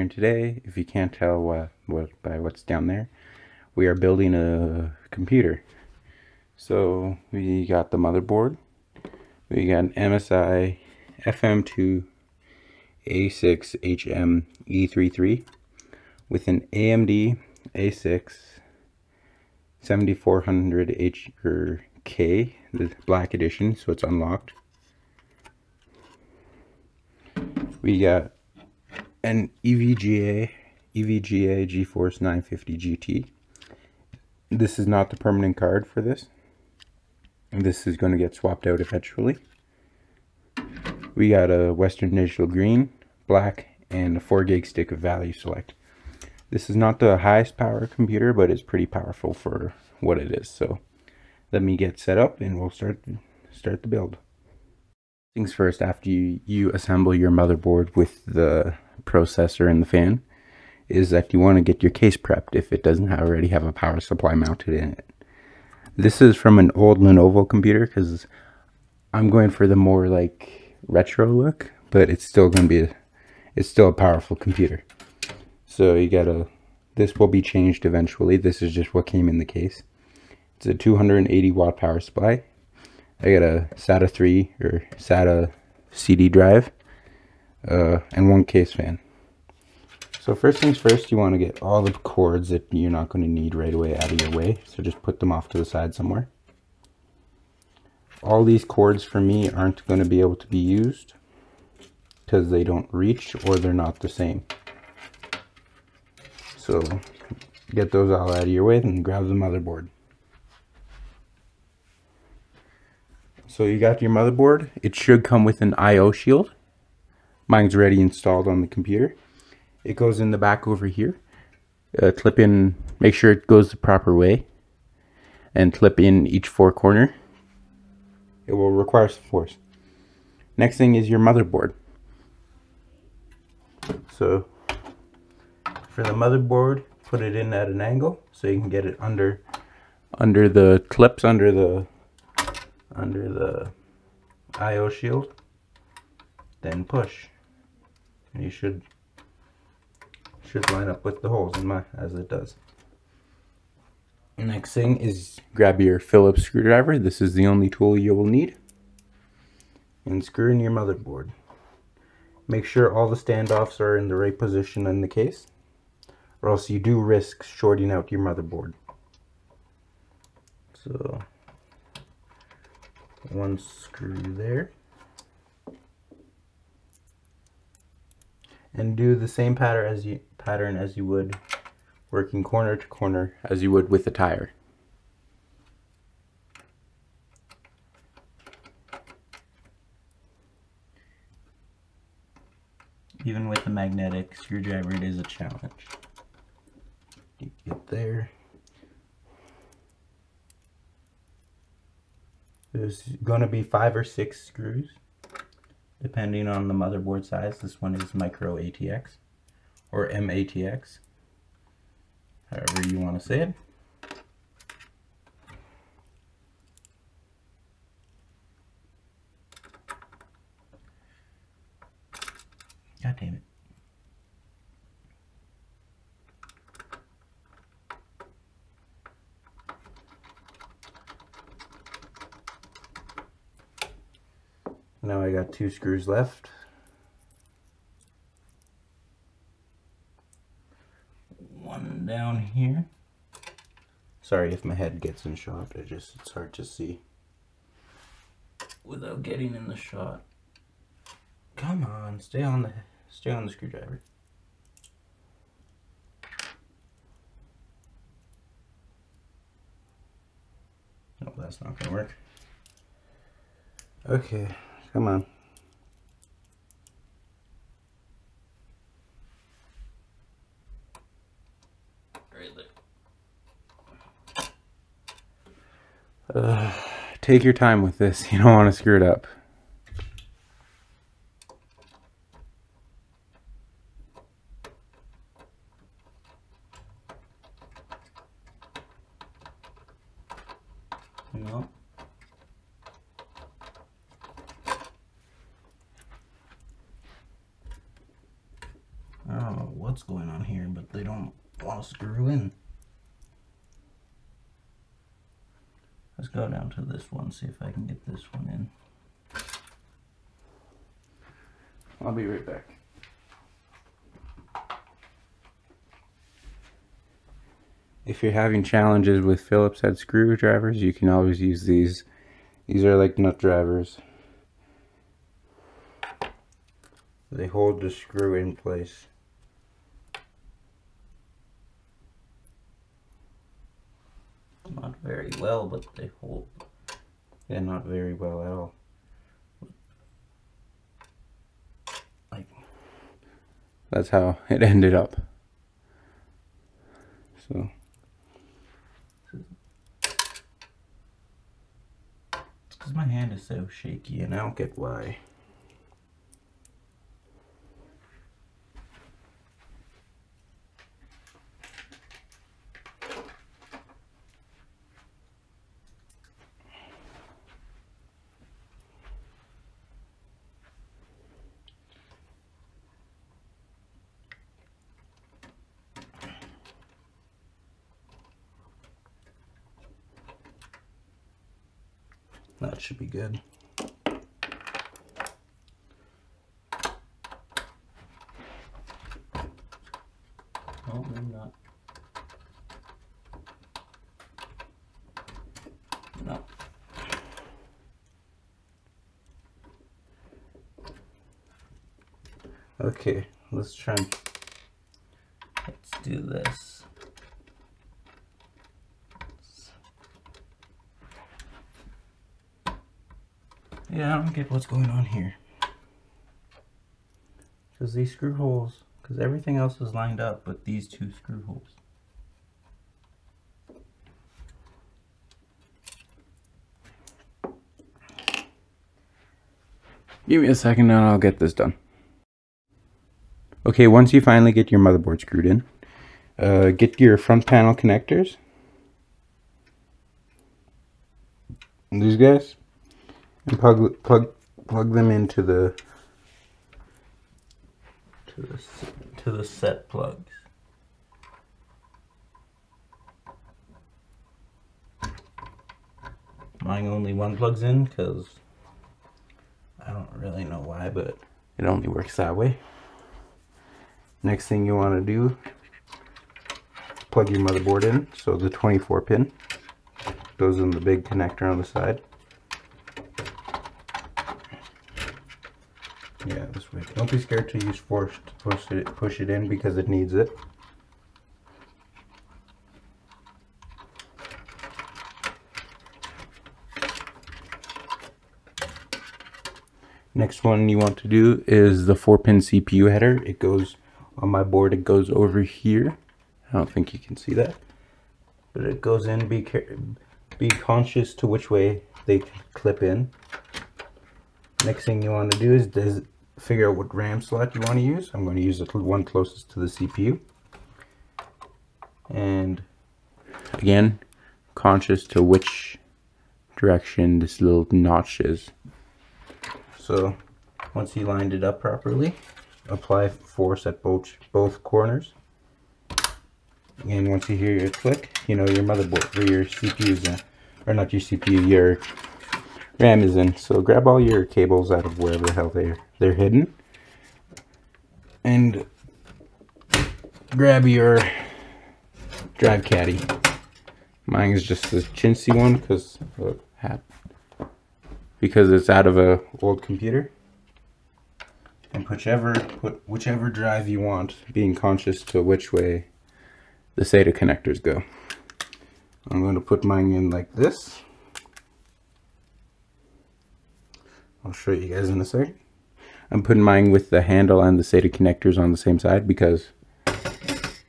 And today, if you can't tell by what's down there, we are building a computer. So we got the motherboard, we got an MSI FM2 A6HM E33 with an AMD A6 7400K, the black edition, so it's unlocked. We got an Nvidia GeForce 950 GT. This is not the permanent card for this. This is going to get swapped out eventually. We got a Western Digital green, black, and a 4 gig stick of value select. This is not the highest power computer, but it's pretty powerful for what it is. So let me get set up and we'll start the build. Things first, after you assemble your motherboard with the processor and the fan, is that you want to get your case prepped if it doesn't already have a power supply mounted in it. This is from an old Lenovo computer because I'm going for the more like retro look, but it's still going to be it's still a powerful computer. So you gotta, this will be changed eventually. This is just what came in the case. It's a 280 watt power supply. I got a SATA 3 or SATA CD drive and one case fan. So first things first, you want to get all the cords that you're not going to need right away out of your way. So just put them off to the side somewhere. All these cords for me aren't going to be able to be used because they don't reach or they're not the same. So get those all out of your way and grab the motherboard. So you got your motherboard. It should come with an I/O shield. Mine's already installed on the computer. It goes in the back over here. Clip in, make sure it goes the proper way, and clip in each 4 corner. It will require some force. Next thing is your motherboard. So for the motherboard, put it in at an angle so you can get it under the clips, under the I/O shield. Then push, and you should line up with the holes as it does. Next thing is grab your Phillips screwdriver. This is the only tool you will need, and screw in your motherboard. Make sure all the standoffs are in the right position in the case, or else you do risk shorting out your motherboard. So one screw there, and do the same pattern as you would working corner to corner as you would with a tire. Even with the magnetic screwdriver, it is a challenge. You get there. There's going to be 5 or 6 screws, depending on the motherboard size. This one is micro ATX or MATX, however you want to say it. God damn it. Now I got 2 screws left. One down here. Sorry if my head gets in shot, it's hard to see without getting in the shot. Come on, stay on the screwdriver. No, that's not gonna work. Okay, come on. Right there. Take your time with this. You don't want to screw it up. No. Oh, what what's going on here, but they don't want to screw in. Let's go down to this one, see if I can get this one in. I'll be right back. If you're having challenges with Phillips head screwdrivers, you can always use these. These are like nut drivers. They hold the screw in place. Not very well, but they hold. Yeah, not very well at all. Like, that's how it ended up. So it's because my hand is so shaky and I don't get why. That should be good. Oh, maybe not. No. okay, let's try and Let's do this. Yeah, I don't get what's going on here. Because these screw holes, because everything else is lined up, but these two screw holes. give me a second and I'll get this done. Okay, once you finally get your motherboard screwed in, get your front panel connectors. These guys. And plug them into the to the set plugs. Mine only one plugs in because I don't really know why, but it only works that way. Next thing you want to do, plug your motherboard in. So the 24 pin goes in the big connector on the side. Yeah, this way. Don't be scared to use force to push it in because it needs it. Next one you want to do is the 4-pin CPU header. It goes on my board, it goes over here. I don't think you can see that, but it goes in. Be conscious to which way they clip in. Next thing you want to do is figure out what RAM slot you want to use. I'm going to use the one closest to the CPU. And again, conscious to which direction this little notch is. So once you lined it up properly, apply force at both corners. And once you hear your click, you know your motherboard or your CPU is in, or not your CPU, your RAM is in. So grab all your cables out of wherever the hell they're hidden, and grab your drive caddy. Mine is just a chintzy one because it's out of a old computer. And put whichever drive you want, being conscious to which way the SATA connectors go. I'm going to put mine in like this. I'll show you guys in a second. I'm putting mine with the handle and the SATA connectors on the same side because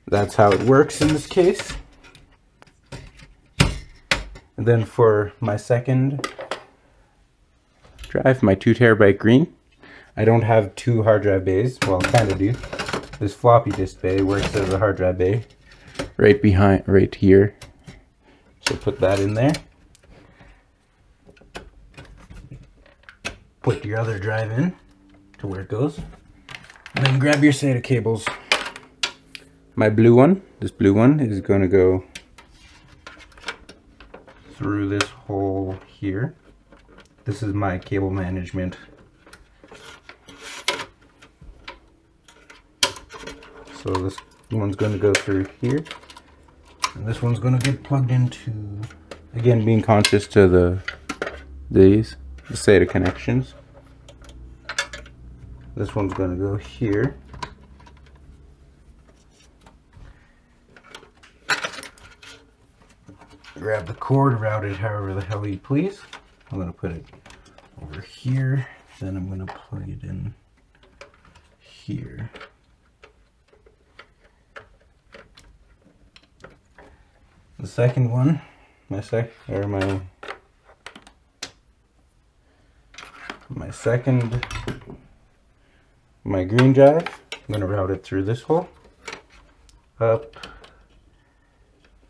that's how it works in this case. And then for my second drive, my 2 terabyte green, I don't have 2 hard drive bays. Well, I kind of do. This floppy disk bay works as a hard drive bay right here. So put that in there. Put your other drive in to where it goes. And then grab your SATA cables. My blue one, this blue one is going to go through this hole here. This is my cable management. So this one's going to go through here, and this one's going to get plugged into, again being conscious to the SATA connections. This one's going to go here. Grab the cord, route it however the hell you please. I'm going to put it over here, then I'm going to plug it in here. The second one, my green drive, I'm going to route it through this hole, up,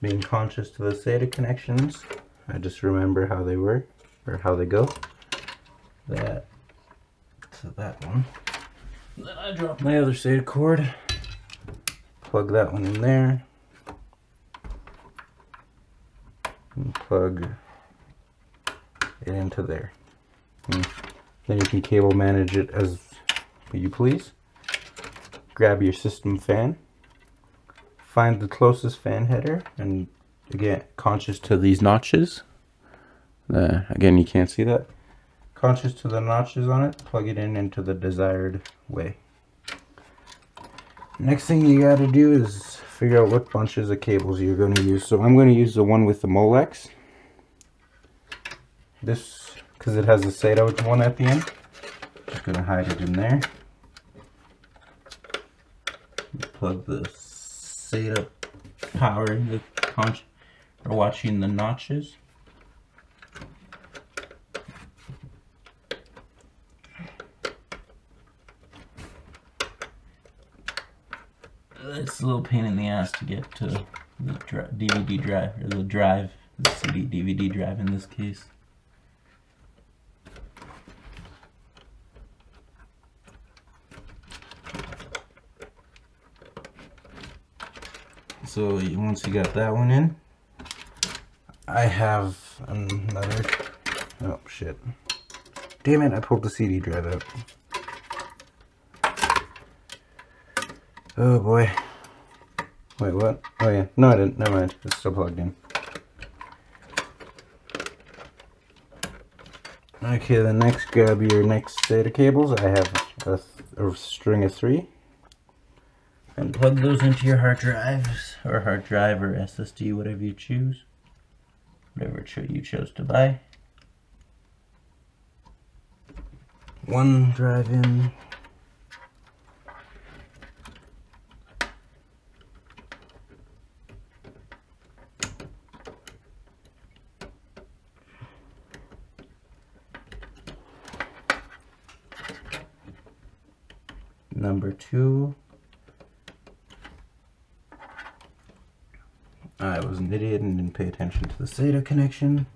being conscious to the SATA connections. I just remember how they were, or how they go. That to that one. Then I drop my other SATA cord, plug that one in there, and plug it into there. And then you can cable manage it as you please. Grab your system fan, find the closest fan header, and again, conscious to these notches. Again, you can't see that. Conscious to the notches on it, plug it in into the desired way. Next thing you got to do is figure out what bunches of cables you're going to use. So I'm going to use the one with the Molex. This, because it has a SATA one at the end. Just going to hide it in there. Plug the SATA power in the or watching the notches. It's a little pain in the ass to get to the DVD drive, or the drive, the CD DVD drive in this case. So once you got that one in, I have another, oh shit, damn it, I pulled the CD drive out. Oh boy. Wait, what? Oh yeah, no I didn't, never mind, it's still plugged in. Okay, then next grab your next SATA cables. I have a string of 3. And plug those into your hard drives, or hard drive, or SSD, whatever you choose. Whatever you chose to buy. One drive in. Number 2. I was an idiot and didn't pay attention to the SATA connection.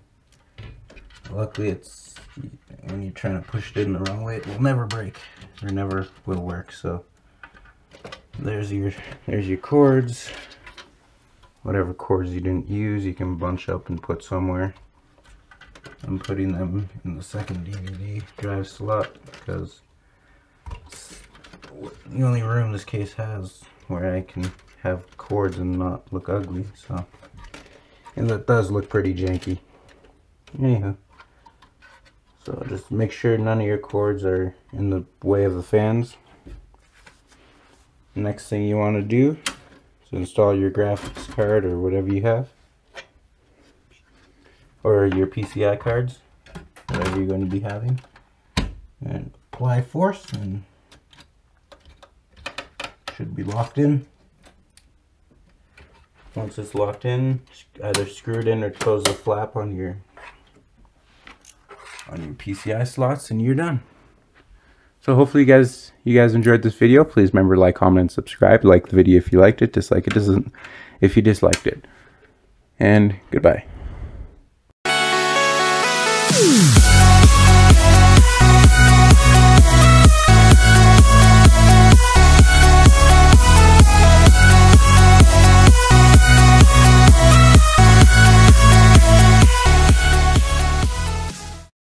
Luckily, it's when you're trying to push it in the wrong way, it will never break, or never will work. So there's your cords. Whatever cords you didn't use, you can bunch up and put somewhere. I'm putting them in the second DVD drive slot because it's the only room this case has where I can have cords and not look ugly. So, and that does look pretty janky. Anyhow, so just make sure none of your cords are in the way of the fans. Next thing you want to do is install your graphics card or whatever you have, or your PCI cards, whatever you're going to be having, and apply force, and should be locked in. Once it's locked in, either screw it in or close the flap on your PCI slots, and you're done. So hopefully you guys enjoyed this video. Please remember to like, comment, and subscribe. Like the video if you liked it, dislike it if you disliked it. And goodbye.